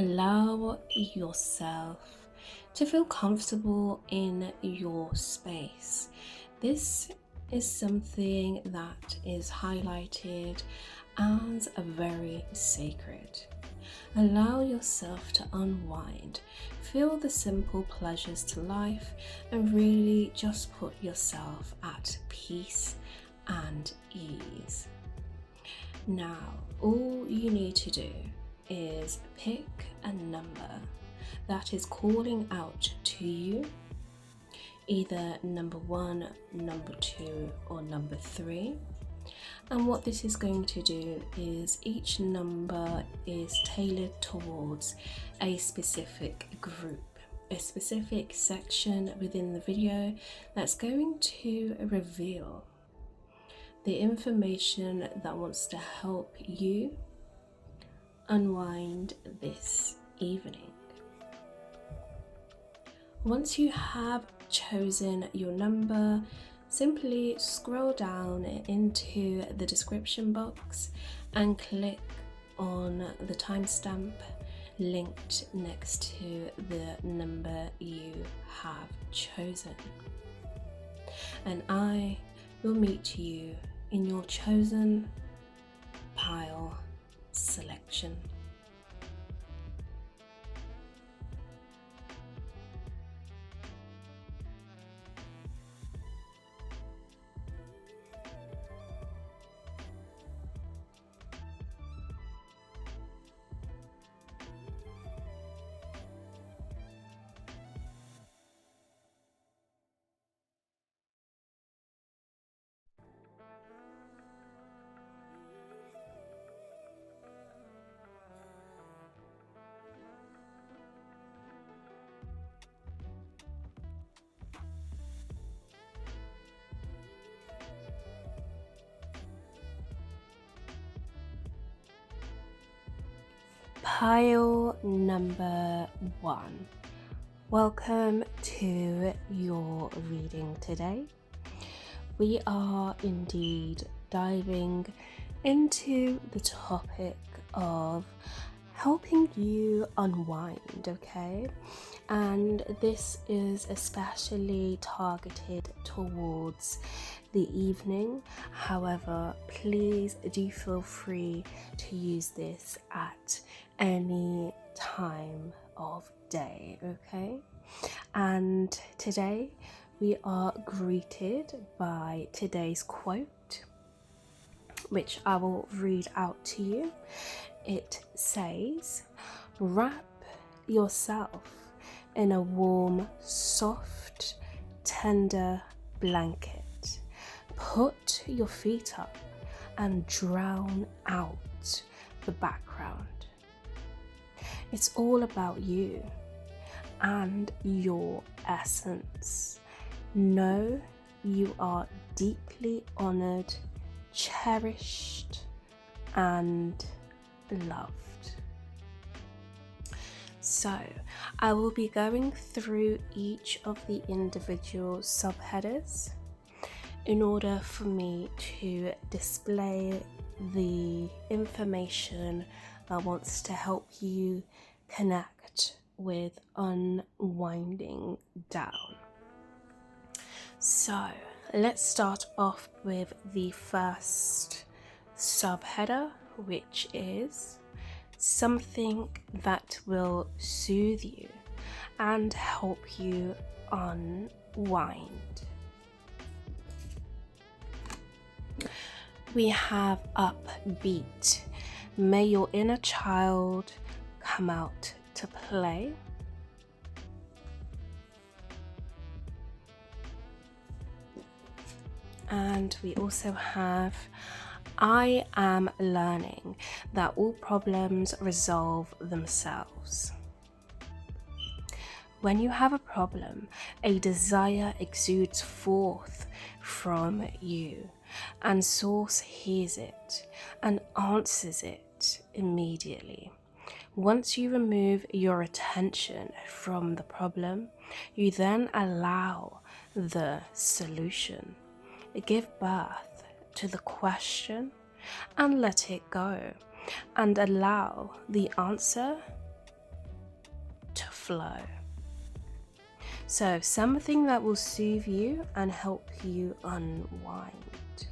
Allow yourself to feel comfortable in your space. This is something that is highlighted as a very sacred. Allow yourself to unwind, feel the simple pleasures to life, and really just put yourself at peace and ease. Now, all you need to do is pick a number that is calling out to you, either number 1, number 2, or number 3. And what this is going to do is each number is tailored towards a specific group, a specific section within the video that's going to reveal the information that wants to help you unwind this evening. Once you have chosen your number, simply scroll down into the description box and click on the timestamp linked next to the number you have chosen. And I will meet you in your chosen pile selection. Pile number 1. Welcome to your reading today. We are indeed diving into the topic of helping you unwind, okay? And this is especially targeted towards the evening. However, please do feel free to use this at any time of day, okay? And today we are greeted by today's quote, which I will read out to you. It says, "Wrap yourself in a warm, soft, tender blanket. Put your feet up and drown out the background. It's all about you and your essence. Know you are deeply honored, cherished, and loved." So, I will be going through each of the individual subheaders in order for me to display the information that wants to help you connect with unwinding down. So, let's start off with the first subheader, which is something that will soothe you and help you unwind. We have upbeat. May your inner child come out to play. And we also have, I am learning that all problems resolve themselves. When you have a problem, a desire exudes forth from you, and Source hears it and answers it immediately. Once you remove your attention from the problem, you then allow the solution. Give birth to the question and let it go, and allow the answer flow. So something that will soothe you and help you unwind.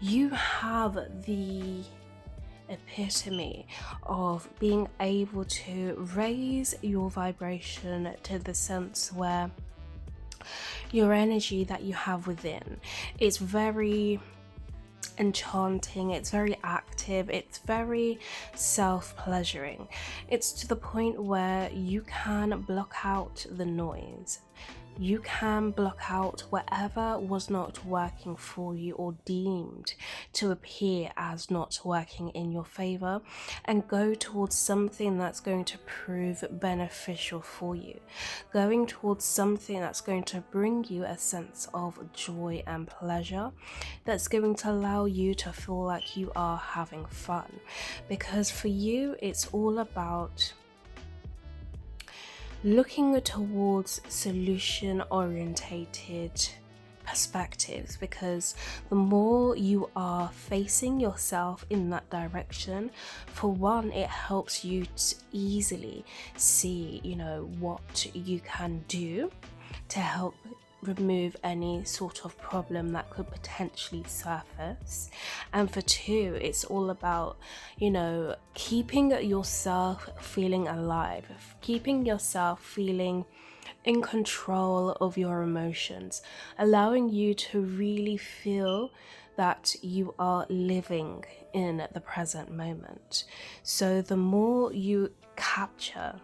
You have the epitome of being able to raise your vibration to the sense where your energy that you have within is very enchanting, it's very active, it's very self-pleasuring. It's to the point where you can block out the noise. You can block out whatever was not working for you or deemed to appear as not working in your favor, and go towards something that's going to prove beneficial for you. Going towards something that's going to bring you a sense of joy and pleasure, that's going to allow you to feel like you are having fun. Because for you, it's all about looking towards solution orientated perspectives, because the more you are facing yourself in that direction, for one, it helps you to easily see, what you can do to help remove any sort of problem that could potentially surface. And for two, it's all about, keeping yourself feeling alive, keeping yourself feeling in control of your emotions, allowing you to really feel that you are living in the present moment. So the more you capture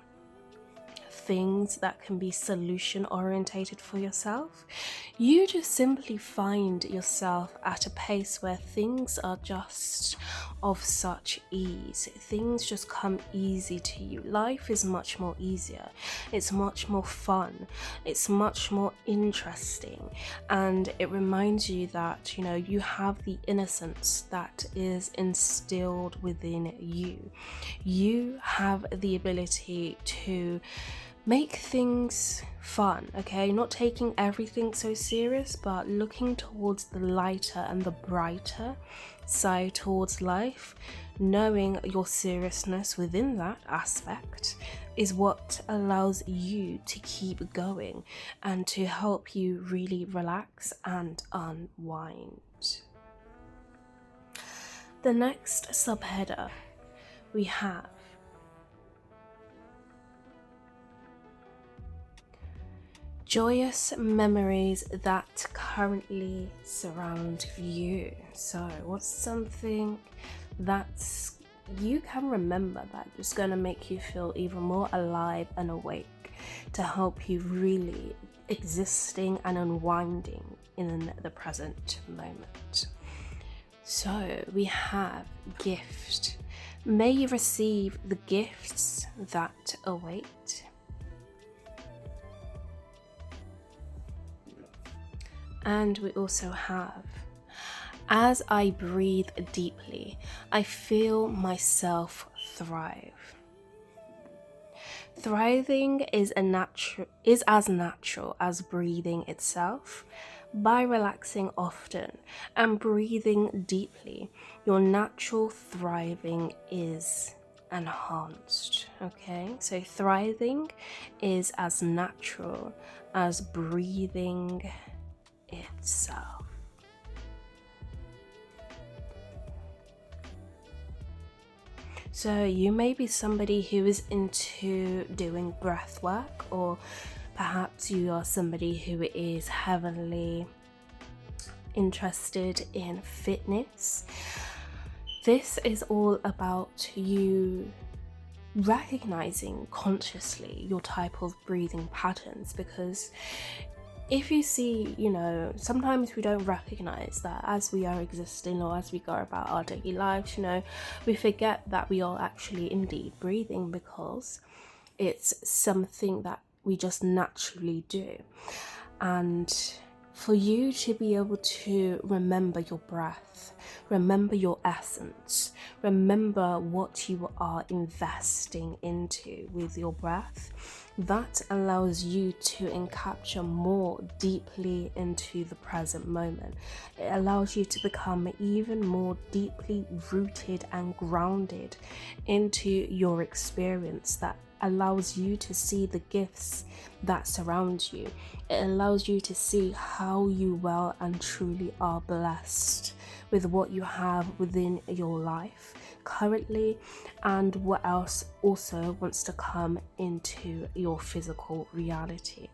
things that can be solution orientated for yourself, you just simply find yourself at a pace where things are just of such ease. Things just come easy to you. Life is much more easier. It's much more fun. It's much more interesting. And it reminds you that, you have the innocence that is instilled within you. You have the ability to make things fun, okay? Not taking everything so serious, but looking towards the lighter and the brighter side towards life. Knowing your seriousness within that aspect is what allows you to keep going and to help you really relax and unwind. The next subheader we have joyous memories that currently surround you. So what's something that's you can remember that is going to make you feel even more alive and awake, to help you really existing and unwinding in the present moment? So we have gift. May you receive the gifts that await. And we also have, as I breathe deeply, I feel myself thrive. Thriving is as natural as breathing itself. By relaxing often and breathing deeply, your natural thriving is enhanced. Okay, so thriving is as natural as breathing itself. So you may be somebody who is into doing breath work, or perhaps you are somebody who is heavily interested in fitness. This is all about you recognizing consciously your type of breathing patterns, because if you see, sometimes we don't recognize that as we are existing or as we go about our daily lives, we forget that we are actually indeed breathing, because it's something that we just naturally do. And for you to be able to remember your breath, Remember your essence. Remember what you are investing into with your breath. That allows you to encapture more deeply into the present moment. It allows you to become even more deeply rooted and grounded into your experience. That allows you to see the gifts that surround you. It allows you to see how you well and truly are blessed with what you have within your life currently, and what else also wants to come into your physical reality.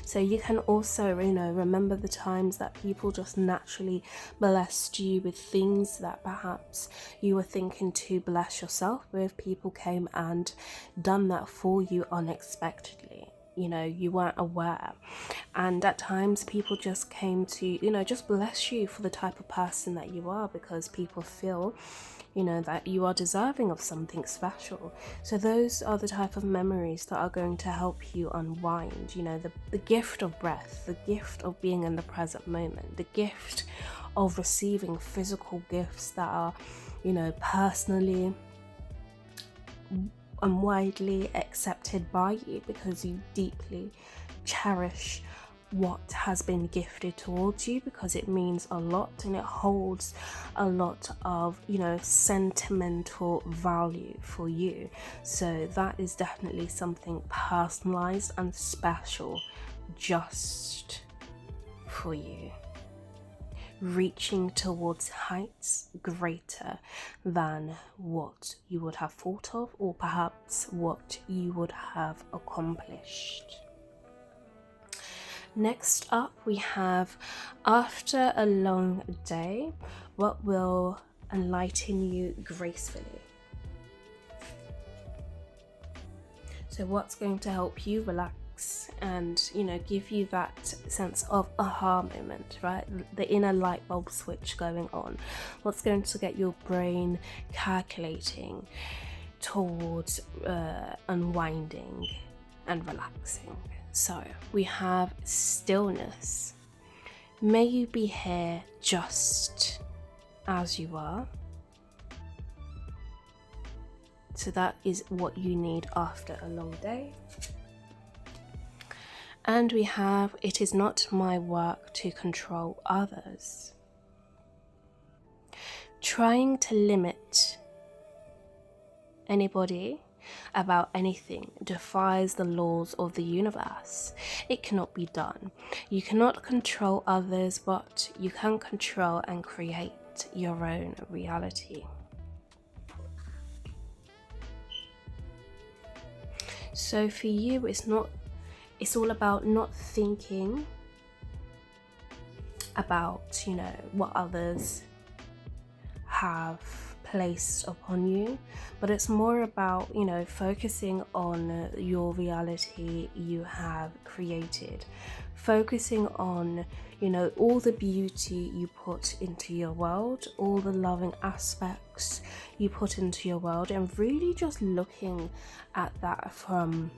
So you can also, remember the times that people just naturally blessed you with things that perhaps you were thinking to bless yourself with. People came and done that for you unexpectedly. You weren't aware. And at times people just came to, just bless you for the type of person that you are, because people feel that you are deserving of something special. So those are the type of memories that are going to help you unwind. The gift of breath, the gift of being in the present moment, the gift of receiving physical gifts that are, personally and widely accepted by you, because you deeply cherish what has been gifted towards you, because it means a lot and it holds a lot of sentimental value for you. So that is definitely something personalized and special just for you, reaching towards heights greater than what you would have thought of, or perhaps what you would have accomplished. Next up, we have, after a long day, what will enlighten you gracefully? So what's going to help you relax and, give you that sense of aha moment, right? The inner light bulb switch going on. What's going to get your brain calculating towards unwinding and relaxing? So we have stillness. May you be here just as you are. So that is what you need after a long day. And we have, it is not my work to control others. Trying to limit anybody about anything defies the laws of the universe. It cannot be done. You cannot control others, but you can control and create your own reality. So for you, it's all about not thinking about, what others have placed upon you, but it's more about, focusing on your reality you have created, focusing on, all the beauty you put into your world, all the loving aspects you put into your world, and really just looking at that from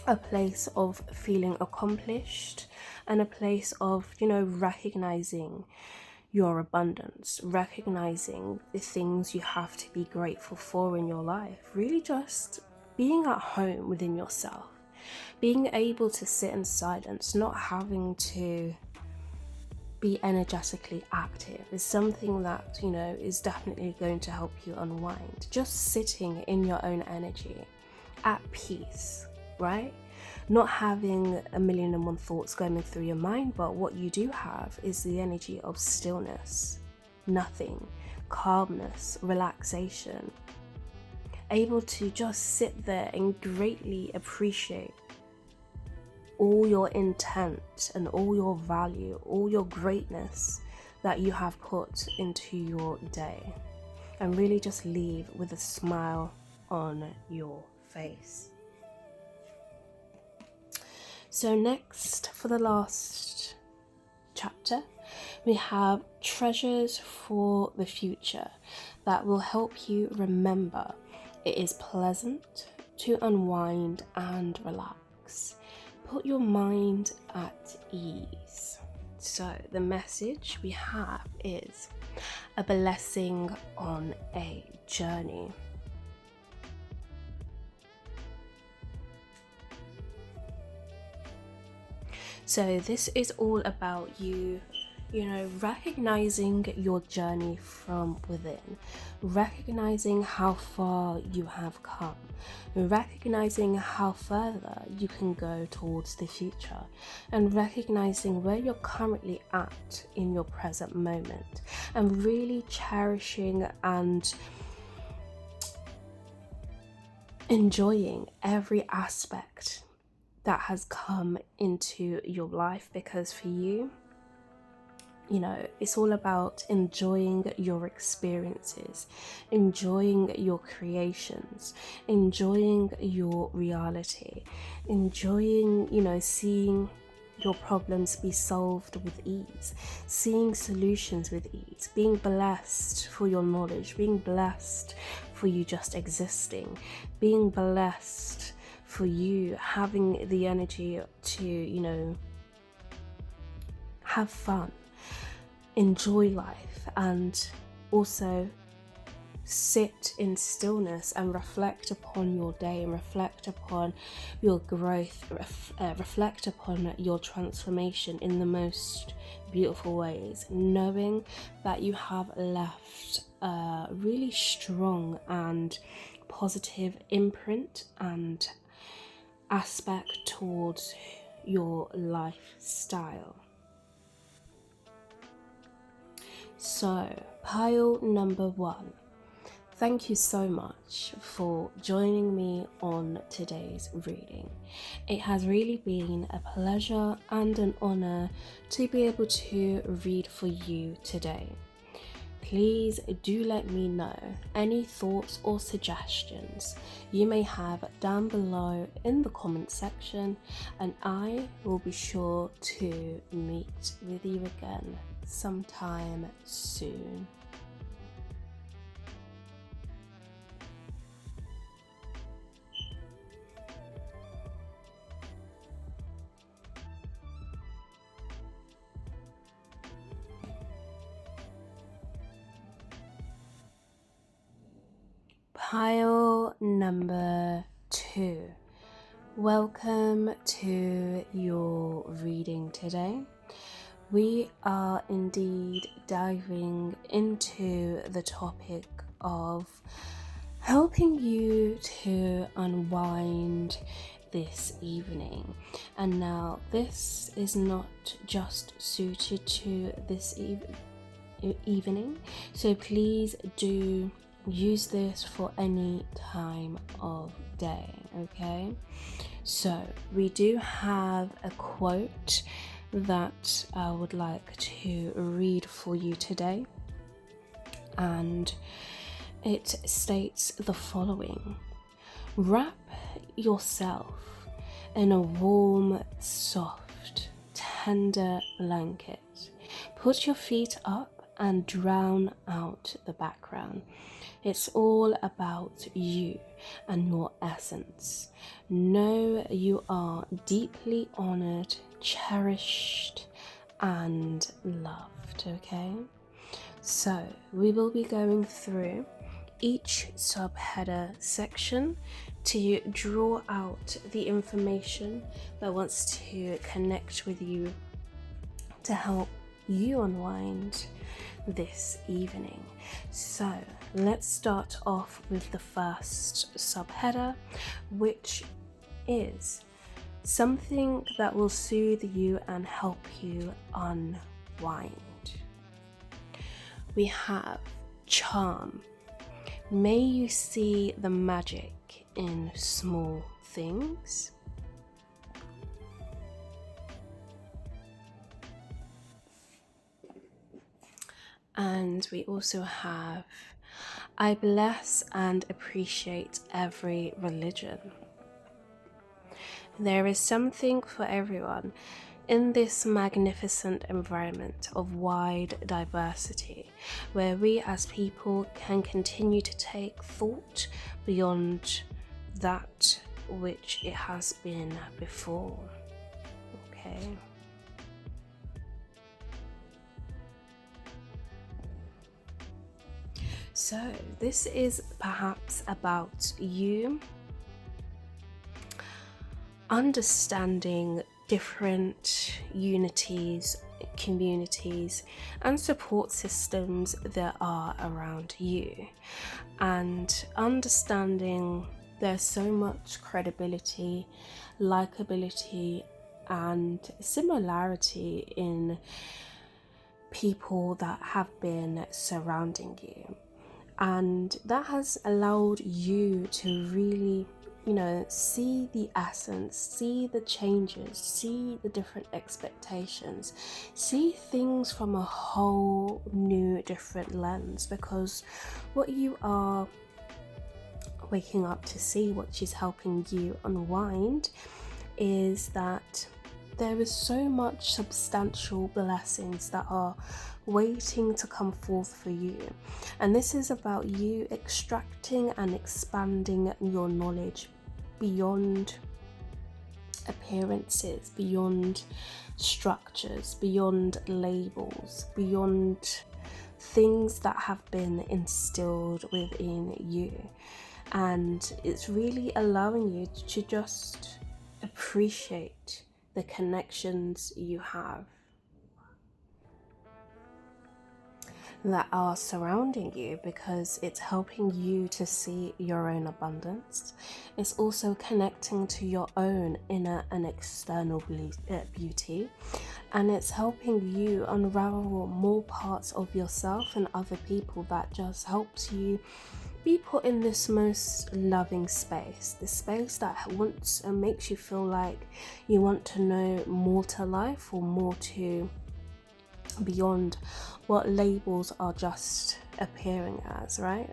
a place of feeling accomplished and a place of, recognizing your abundance, recognizing the things you have to be grateful for in your life. Really just being at home within yourself, being able to sit in silence, not having to be energetically active is something that, is definitely going to help you unwind. Just sitting in your own energy, at peace, right? Not having a million and one thoughts going through your mind, but what you do have is the energy of stillness, nothing, calmness, relaxation, able to just sit there and greatly appreciate all your intent and all your value, all your greatness that you have put into your day, and really just leave with a smile on your face. So next, for the last chapter, we have treasures for the future that will help you remember it is pleasant to unwind and relax. Put your mind at ease. So the message we have is a blessing on a journey. So this is all about you recognizing your journey from within, recognizing how far you have come, recognizing how further you can go towards the future, and recognizing where you're currently at in your present moment, and really cherishing and enjoying every aspect that has come into your life, because for you, it's all about enjoying your experiences, enjoying your creations, enjoying your reality, enjoying, seeing your problems be solved with ease, seeing solutions with ease, being blessed for your knowledge, being blessed for you just existing, being blessed for you having the energy to, have fun, enjoy life, and also sit in stillness and reflect upon your day and reflect upon your growth, reflect upon your transformation in the most beautiful ways, knowing that you have left a really strong and positive imprint and aspect towards your lifestyle. So, pile number 1. Thank you so much for joining me on today's reading. It has really been a pleasure and an honor to be able to read for you today. Please do let me know any thoughts or suggestions you may have down below in the comment section, and I will be sure to meet with you again sometime soon. Pile number 2. Welcome to your reading today. We are indeed diving into the topic of helping you to unwind this evening. And now this is not just suited to this evening, so please do use this for any time of day, okay? So we do have a quote that I would like to read for you today, and it states the following: wrap yourself in a warm, soft, tender blanket. Put your feet up and drown out the background. It's all about you and your essence. Know you are deeply honored, cherished, and loved, okay? So we will be going through each subheader section to draw out the information that wants to connect with you to help you unwind this evening. So let's start off with the first subheader, which is something that will soothe you and help you unwind. We have charm. May you see the magic in small things. And we also have, I bless and appreciate every religion. There is something for everyone in this magnificent environment of wide diversity, where we as people can continue to take thought beyond that which it has been before. Okay. So this is perhaps about you understanding different unities, communities, and support systems that are around you, and understanding there's so much credibility, likability, and similarity in people that have been surrounding you. And that has allowed you to really, see the essence, see the changes, see the different expectations, see things from a whole new different lens, because what you are waking up to see, which is helping you unwind, is that there is so much substantial blessings that are waiting to come forth for you. And this is about you extracting and expanding your knowledge beyond appearances, beyond structures, beyond labels, beyond things that have been instilled within you. And it's really allowing you to just appreciate the connections you have that are surrounding you, because it's helping you to see your own abundance. It's also connecting to your own inner and external beauty, and it's helping you unravel more parts of yourself and other people. That just helps you be put in this most loving space, the space that wants and makes you feel like you want to know more to life, or more to beyond what labels are just appearing as, right?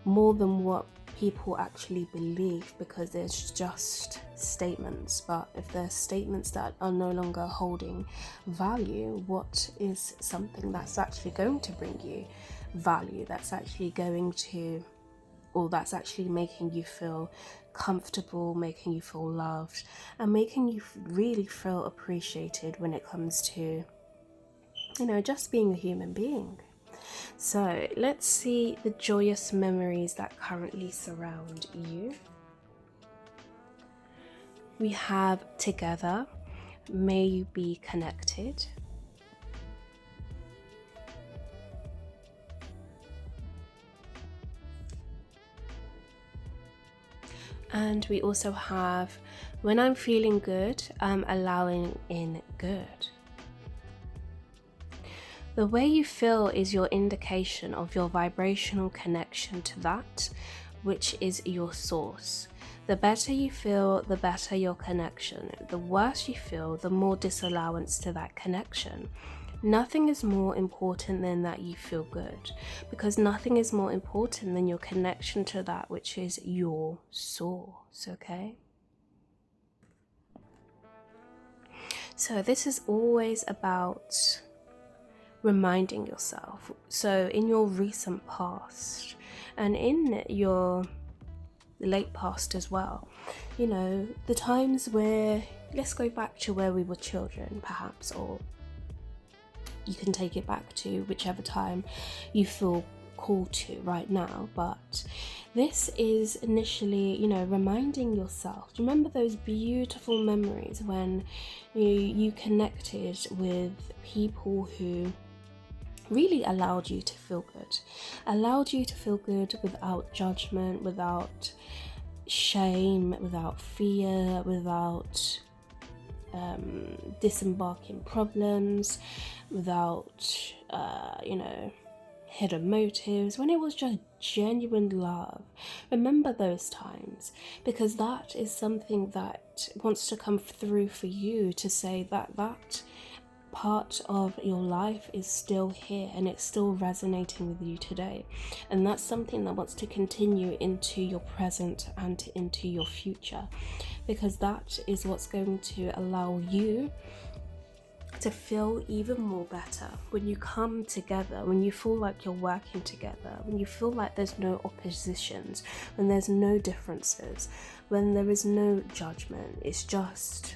More than what people actually believe, because there's just statements. But if there's statements that are no longer holding value, what is something that's actually going to bring you value, that's actually going to, or that's actually making you feel comfortable, making you feel loved, and making you really feel appreciated when it comes to, just being a human being. So let's see the joyous memories that currently surround you. We have together, may you be connected. And we also have, when I'm feeling good, I'm allowing in good. The way you feel is your indication of your vibrational connection to that, which is your source. The better you feel, the better your connection. The worse you feel, the more disallowance to that connection. Nothing is more important than that you feel good, because nothing is more important than your connection to that which is your source, okay? So this is always about reminding yourself. So in your recent past and in your late past as well, the times where, let's go back to where we were children perhaps, or you can take it back to whichever time you feel called to right now. But this is initially, reminding yourself. Do you remember those beautiful memories when you connected with people who really allowed you to feel good without judgment, without shame, without fear, without disembarking problems, without hidden motives, when it was just genuine love. Remember those times, because that is something that wants to come through for you, to say that that part of your life is still here and it's still resonating with you today. And that's something that wants to continue into your present and into your future, because that is what's going to allow you to feel even more better when you come together, when you feel like you're working together, when you feel like there's no oppositions, when there's no differences, when there is no judgment. It's just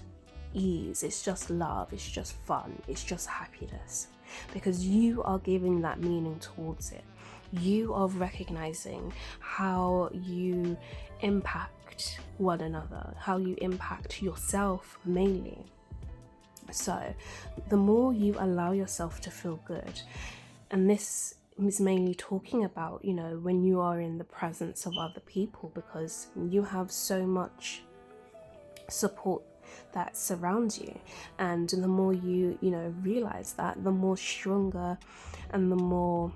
ease, it's just love, it's just fun, it's just happiness, because you are giving that meaning towards it. You are recognizing how you impact one another, how you impact yourself mainly. So the more you allow yourself to feel good, and this is mainly talking about, when you are in the presence of other people, because you have so much support that surrounds you, and the more you realize that, the more stronger and the more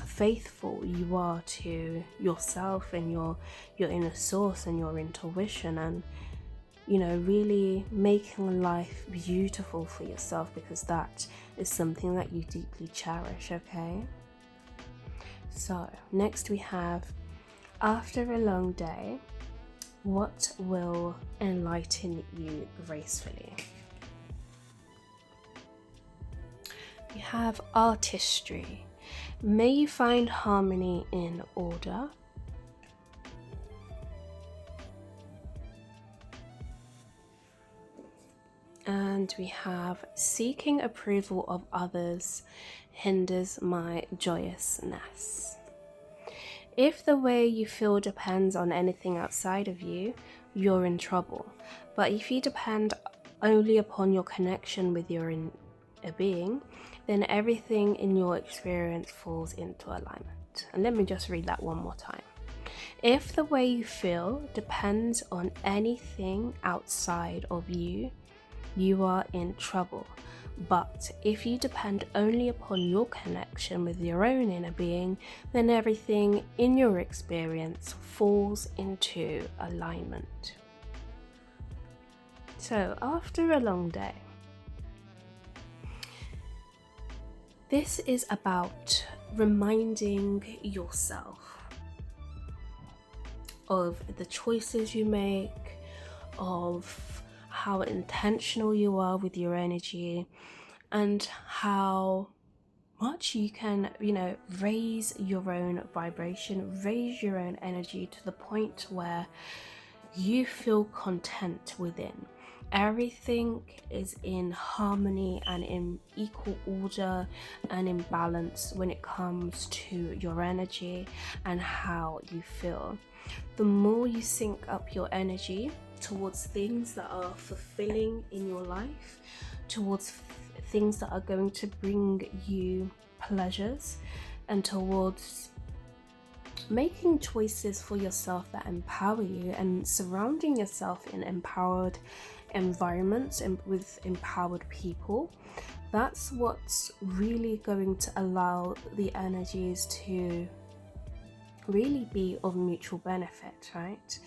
faithful you are to yourself and your inner source and your intuition, and really making life beautiful for yourself, because that is something that you deeply cherish. Okay, so next we have, after a long day, what will enlighten you gracefully? We have artistry. May you find harmony in order. And we have, seeking approval of others hinders my joyousness. If the way you feel depends on anything outside of you, you're in trouble. But if you depend only upon your connection with your inner being, then everything in your experience falls into alignment. And let me just read that one more time. If the way you feel depends on anything outside of you, you are in trouble. But if you depend only upon your connection with your own inner being, then everything in your experience falls into alignment. So, after a long day, this is about reminding yourself of the choices you make, of how intentional you are with your energy, and how much you can, raise your own vibration, raise your own energy to the point where you feel content within. Everything is in harmony and in equal order and in balance when it comes to your energy and how you feel. The more you sync up your energy towards things that are fulfilling in your life, towards things that are going to bring you pleasures, and towards making choices for yourself that empower you, and surrounding yourself in empowered environments and with empowered people, that's what's really going to allow the energies to really be of mutual benefit, right?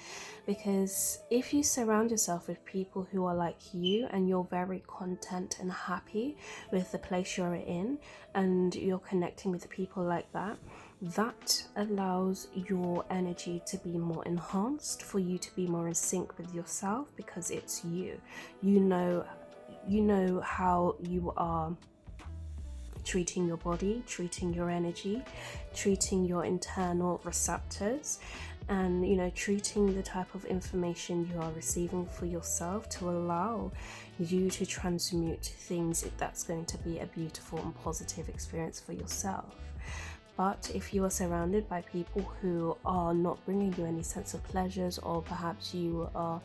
Because if you surround yourself with people who are like you, and you're very content and happy with the place you're in, and you're connecting with people like that, that allows your energy to be more enhanced, for you to be more in sync with yourself, because it's you. You know how you are treating your body, treating your energy, treating your internal receptors, and treating the type of information you are receiving for yourself to allow you to transmute things that's going to be a beautiful and positive experience for yourself. But if you are surrounded by people who are not bringing you any sense of pleasures, or perhaps you are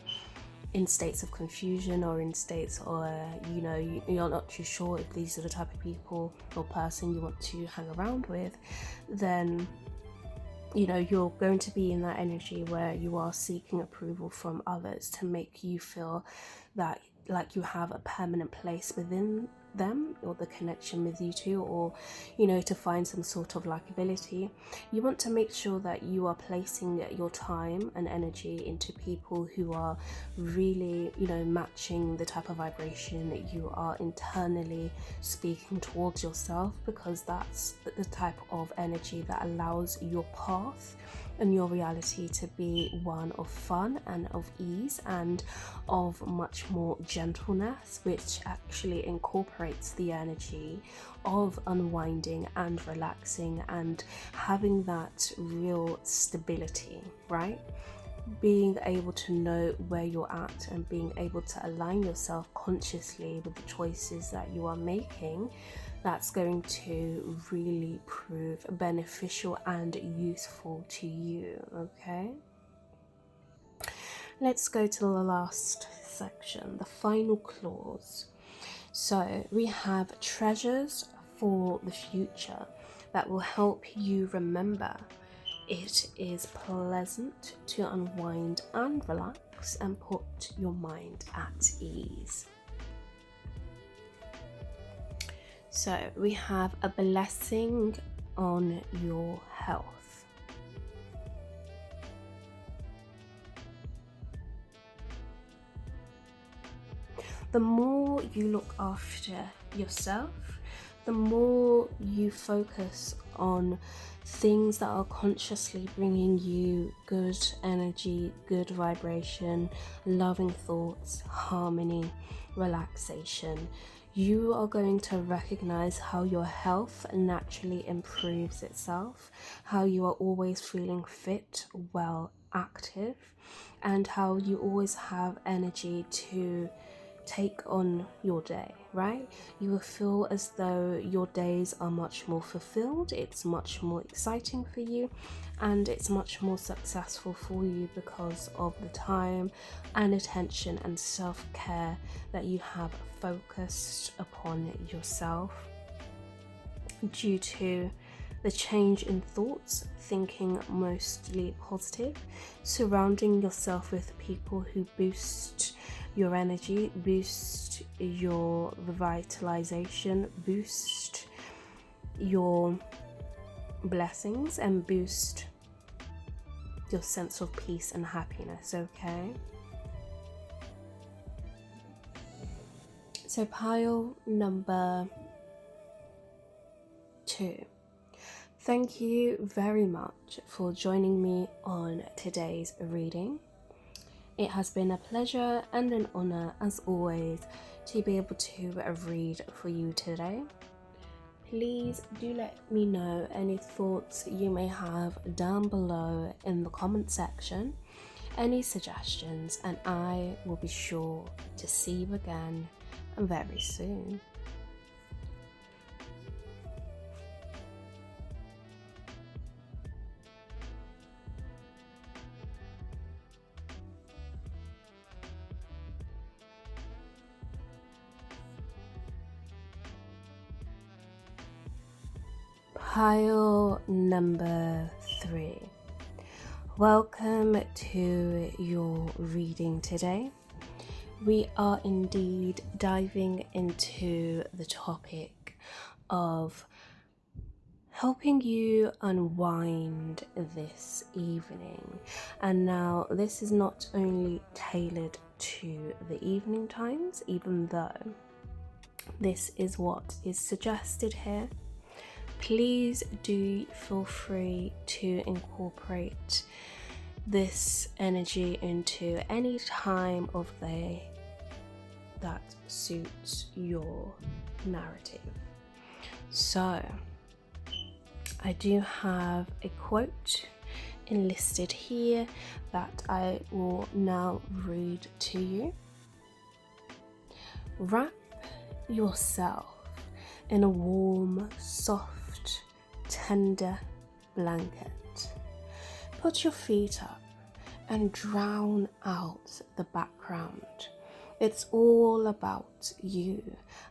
in states of confusion, or in states, or you're not too sure if these are the type of people or person you want to hang around with, then you're going to be in that energy where you are seeking approval from others to make you feel that like you have a permanent place within them, or the connection with you two, or to find some sort of likability. You want to make sure that you are placing your time and energy into people who are really matching the type of vibration that you are internally speaking towards yourself, because that's the type of energy that allows your path and your reality to be one of fun and of ease and of much more gentleness, which actually incorporates the energy of unwinding and relaxing and having that real stability, right? Being able to know where you're at and being able to align yourself consciously with the choices that you are making that's going to really prove beneficial and useful to you, okay? Let's go to the last section, the final clause. So we have treasures for the future that will help you remember. It is pleasant to unwind and relax and put your mind at ease. So we have a blessing on your health. The more you look after yourself, the more you focus on things that are consciously bringing you good energy, good vibration, loving thoughts, harmony, relaxation, you are going to recognize how your health naturally improves itself, how you are always feeling fit, well, active, and how you always have energy to take on your day, right? You will feel as though your days are much more fulfilled, it's much more exciting for you, and it's much more successful for you because of the time and attention and self-care that you have focused upon yourself due to the change in thoughts, thinking mostly positive, surrounding yourself with people who boost your energy, boost your revitalization, boost your blessings, and boost your sense of peace and happiness, okay? So pile number 2. Thank you very much for joining me on today's reading. It has been a pleasure and an honor, as always, to be able to read for you today. Please do let me know any thoughts you may have down below in the comment section, any suggestions, and I will be sure to see you again very soon. Pile number 3. Welcome to your reading today. We are indeed diving into the topic of helping you unwind this evening. And now this is not only tailored to the evening times, even though this is what is suggested here. Please do feel free to incorporate this energy into any time of day that suits your narrative. So, I do have a quote enlisted here that I will now read to you. Wrap yourself in a warm, soft, tender blanket. Put your feet up and drown out the background. It's all about you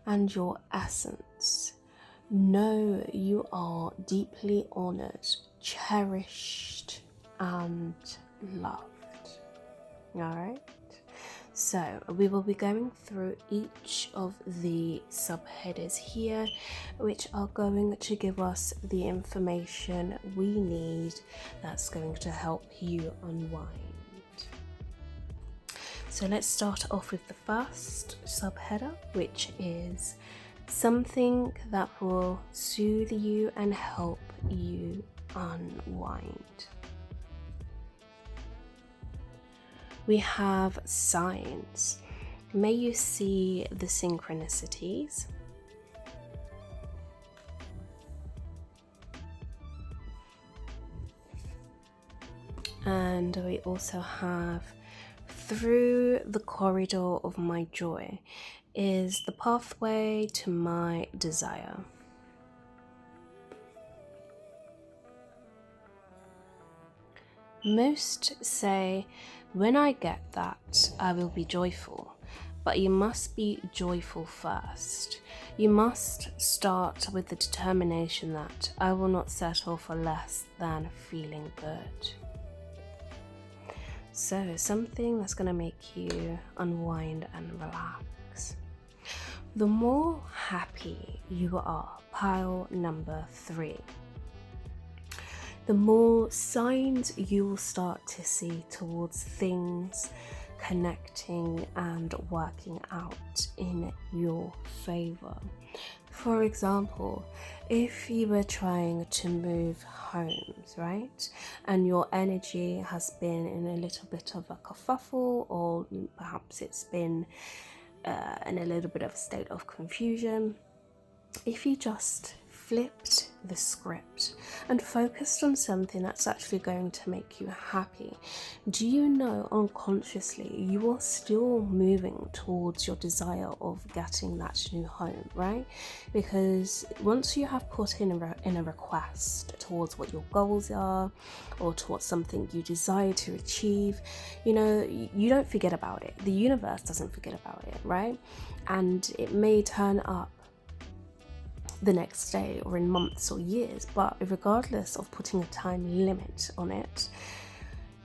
and your essence. Know you are deeply honored, cherished, and loved. Alright? So we will be going through each of the subheaders here, which are going to give us the information we need that's going to help you unwind. So let's start off with the first subheader, which is something that will soothe you and help you unwind. We have signs. May you see the synchronicities. And we also have through the corridor of my joy is the pathway to my desire. Most say, when I get that, I will be joyful. But you must be joyful first. You must start with the determination that I will not settle for less than feeling good. So, something that's going to make you unwind and relax. The more happy you are, pile number 3, the more signs you will start to see towards things connecting and working out in your favor. For example, if you were trying to move homes, right, and your energy has been in a little bit of a kerfuffle, or perhaps it's been in a little bit of a state of confusion, if you just flipped the script and focused on something that's actually going to make you happy, do you know unconsciously you are still moving towards your desire of getting that new home, right? Because once you have put in a request towards what your goals are, or towards something you desire to achieve, you know, you don't forget about it. The universe doesn't forget about it, right? And it may turn up the next day or in months or years, but regardless of putting a time limit on it,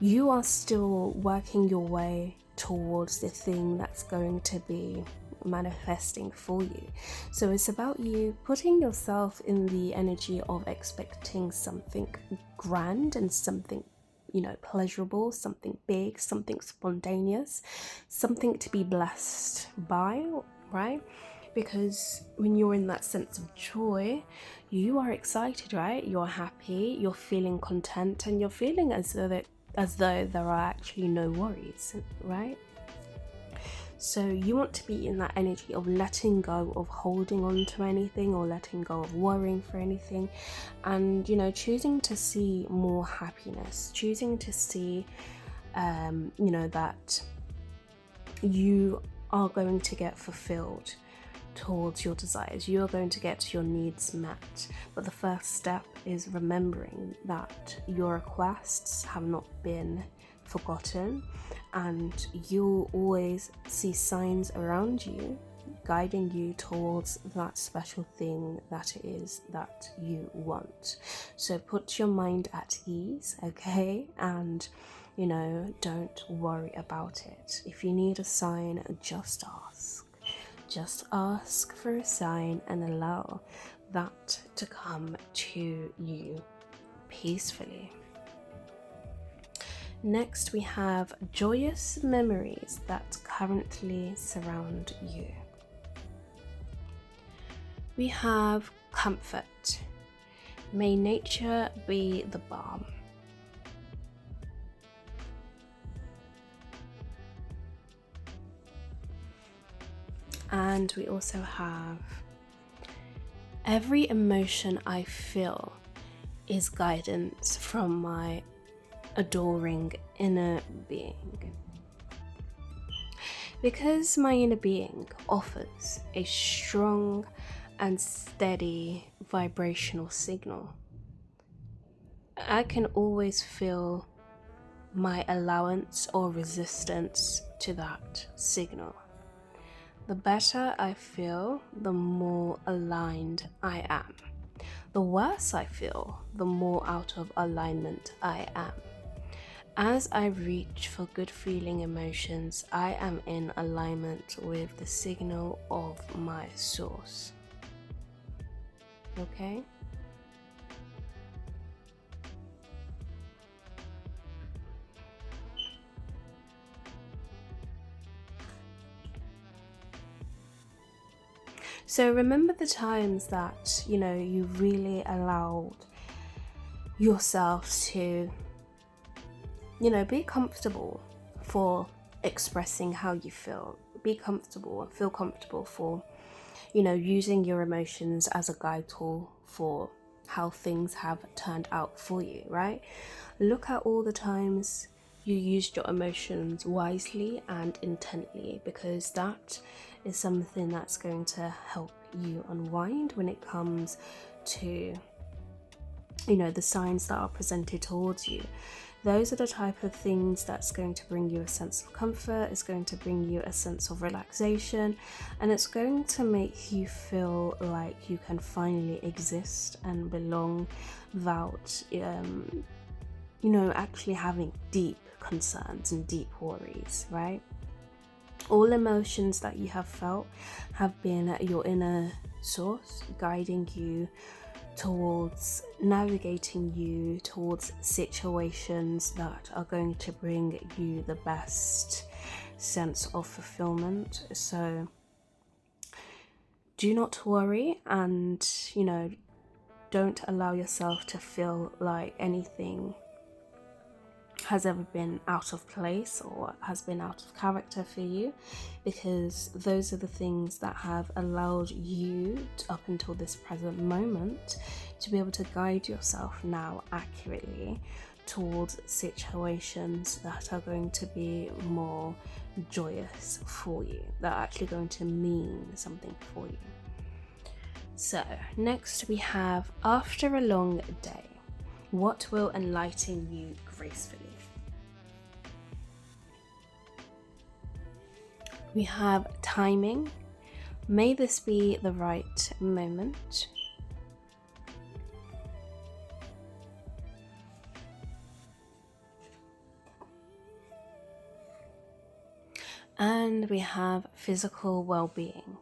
you are still working your way towards the thing that's going to be manifesting for you. So it's about you putting yourself in the energy of expecting something grand and something, you know, pleasurable, something big, something spontaneous, something to be blessed by, right? Because when you're in that sense of joy, you are excited, right? You're happy, you're feeling content, and you're feeling as though there are actually no worries, right? So you want to be in that energy of letting go of holding on to anything, or letting go of worrying for anything, and, you know, choosing to see more happiness, choosing to see, you know, that you are going to get fulfilled towards your desires. You are going to get your needs met. But the first step is remembering that your requests have not been forgotten, and you'll always see signs around you guiding you towards that special thing that it is that you want. So put your mind at ease, okay? And, you know, don't worry about it. If you need a sign, just ask. Just ask for a sign and allow that to come to you peacefully. Next, we have joyous memories that currently surround you. We have comfort. May nature be the balm. And we also have every emotion I feel is guidance from my adoring inner being. Because my inner being offers a strong and steady vibrational signal, I can always feel my allowance or resistance to that signal. The better I feel, the more aligned I am. The worse I feel, the more out of alignment I am. As I reach for good feeling emotions, I am in alignment with the signal of my source. Okay? So remember the times that, you know, you really allowed yourself to, you know, be comfortable for expressing how you feel. Be comfortable and feel comfortable for, you know, using your emotions as a guide tool for how things have turned out for you, right? Look at all the times you used your emotions wisely and intently, because that is something that's going to help you unwind when it comes to, you know, the signs that are presented towards you. those are the type of things that's going to bring you a sense of comfort, it's going to bring you a sense of relaxation, and it's going to make you feel like you can finally exist and belong without actually having deep concerns and deep worries, right? All emotions that you have felt have been your inner source guiding you towards navigating you towards situations that are going to bring you the best sense of fulfillment. So do not worry, and don't allow yourself to feel like anything has ever been out of place or has been out of character for you, because those are the things that have allowed you up until this present moment to be able to guide yourself now accurately towards situations that are going to be more joyous for you, that are actually going to mean something for you. So next we have, after a long day, what will enlighten you gracefully? We have timing. May this be the right moment. And we have physical well-being.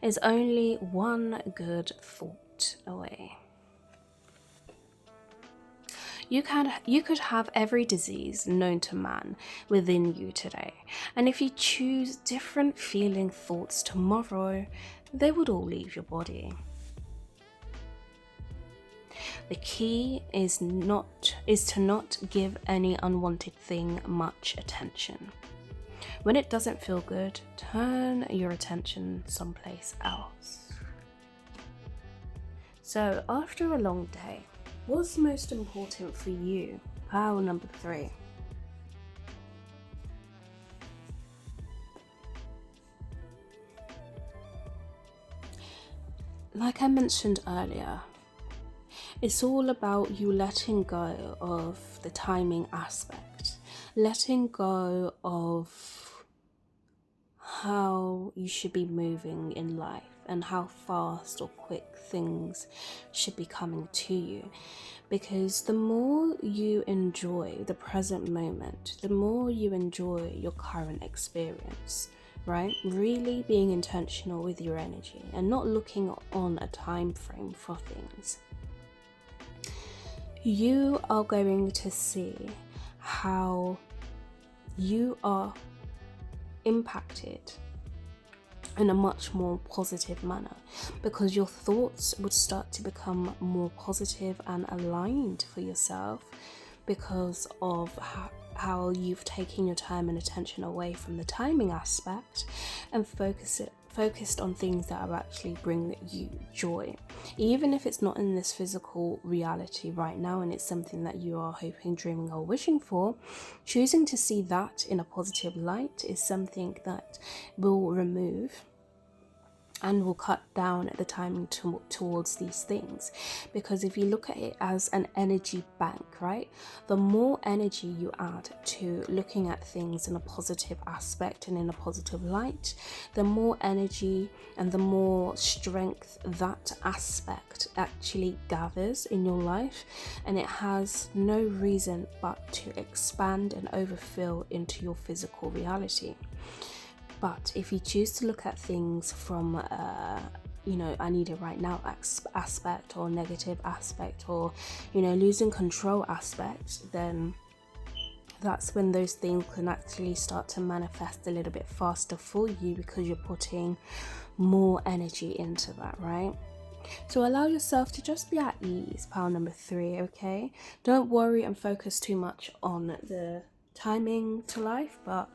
Is only one good thought away. You could have every disease known to man within you today, and if you choose different feeling thoughts tomorrow, they would all leave your body. The key is to not give any unwanted thing much attention. When it doesn't feel good, turn your attention someplace else. So after a long day, what's most important for you? Pile number 3. Like I mentioned earlier, it's all about you letting go of the timing aspect, letting go of how you should be moving in life and how fast or quick things should be coming to you. Because the more you enjoy the present moment, the more you enjoy your current experience, right? Really being intentional with your energy and not looking on a time frame for things. You are going to see how you are impacted in a much more positive manner, because your thoughts would start to become more positive and aligned for yourself because of how you've taken your time and attention away from the timing aspect and focused on things that are actually bring you joy, even if it's not in this physical reality right now and it's something that you are hoping, dreaming or wishing for. Choosing to see that in a positive light is something that will remove and will cut down the timing towards these things. Because if you look at it as an energy bank, right, the more energy you add to looking at things in a positive aspect and in a positive light, the more energy and the more strength that aspect actually gathers in your life, and it has no reason but to expand and overfill into your physical reality. But if you choose to look at things from, I need it right now aspect, or negative aspect, or, losing control aspect, then that's when those things can actually start to manifest a little bit faster for you, because you're putting more energy into that, right? So allow yourself to just be at ease, pile number 3, okay? Don't worry and focus too much on the timing to life, but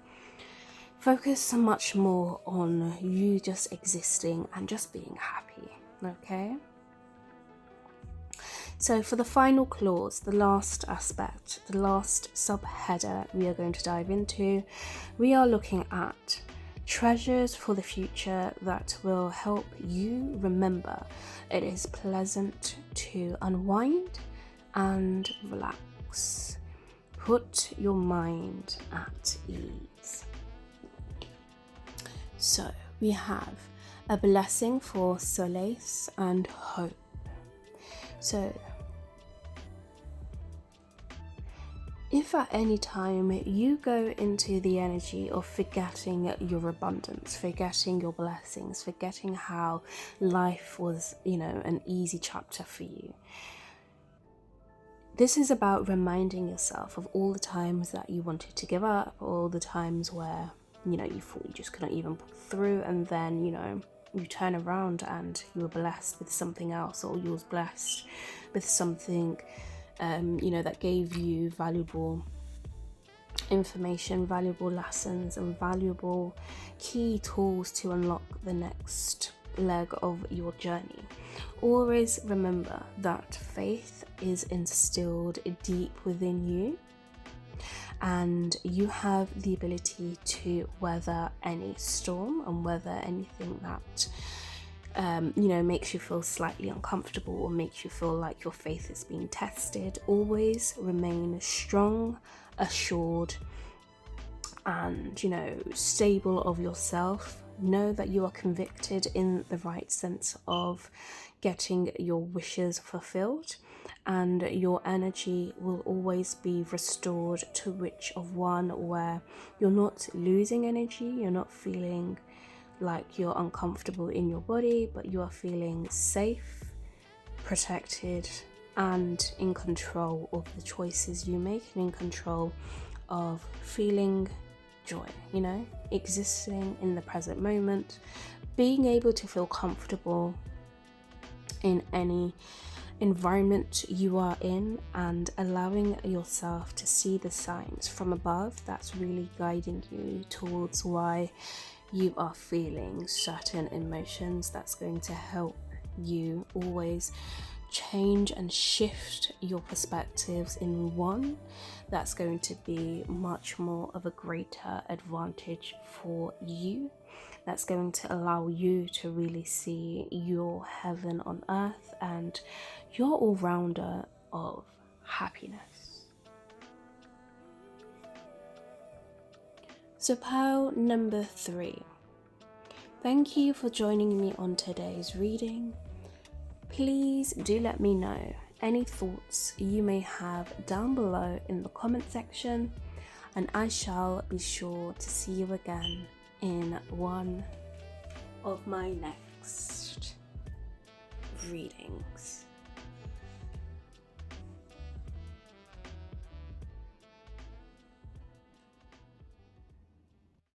focus much more on you just existing and just being happy, okay? So for the final clause, the last aspect, the last subheader we are going to dive into, we are looking at treasures for the future that will help you remember it is pleasant to unwind and relax. put your mind at ease. So we have a blessing for solace and hope. So if at any time you go into the energy of forgetting your abundance, forgetting your blessings, forgetting how life was, an easy chapter for you, this is about reminding yourself of all the times that you wanted to give up, all the times where, you thought you just couldn't even pull through, and then, you turn around and you were blessed with something else, or you was blessed with something that gave you valuable information, valuable lessons, and valuable key tools to unlock the next leg of your journey. Always remember that faith is instilled deep within you, and you have the ability to weather any storm and weather anything that makes you feel slightly uncomfortable or makes you feel like your faith is being tested. Always remain strong, assured, and, stable of yourself. Know that you are convicted in the right sense of getting your wishes fulfilled, and your energy will always be restored to which of one where you're not losing energy, you're not feeling like you're uncomfortable in your body, but you are feeling safe, protected, and in control of the choices you make, and in control of feeling joy, existing in the present moment, being able to feel comfortable in any environment you are in, and allowing yourself to see the signs from above that's really guiding you towards why you are feeling certain emotions. That's going to help you always change and shift your perspectives in one that's going to be much more of a greater advantage for you, that's going to allow you to really see your heaven on earth and your all-rounder of happiness. So pile number 3, thank you for joining me on today's reading. Please do let me know any thoughts you may have down below in the comment section, and I shall be sure to see you again in one of my next readings.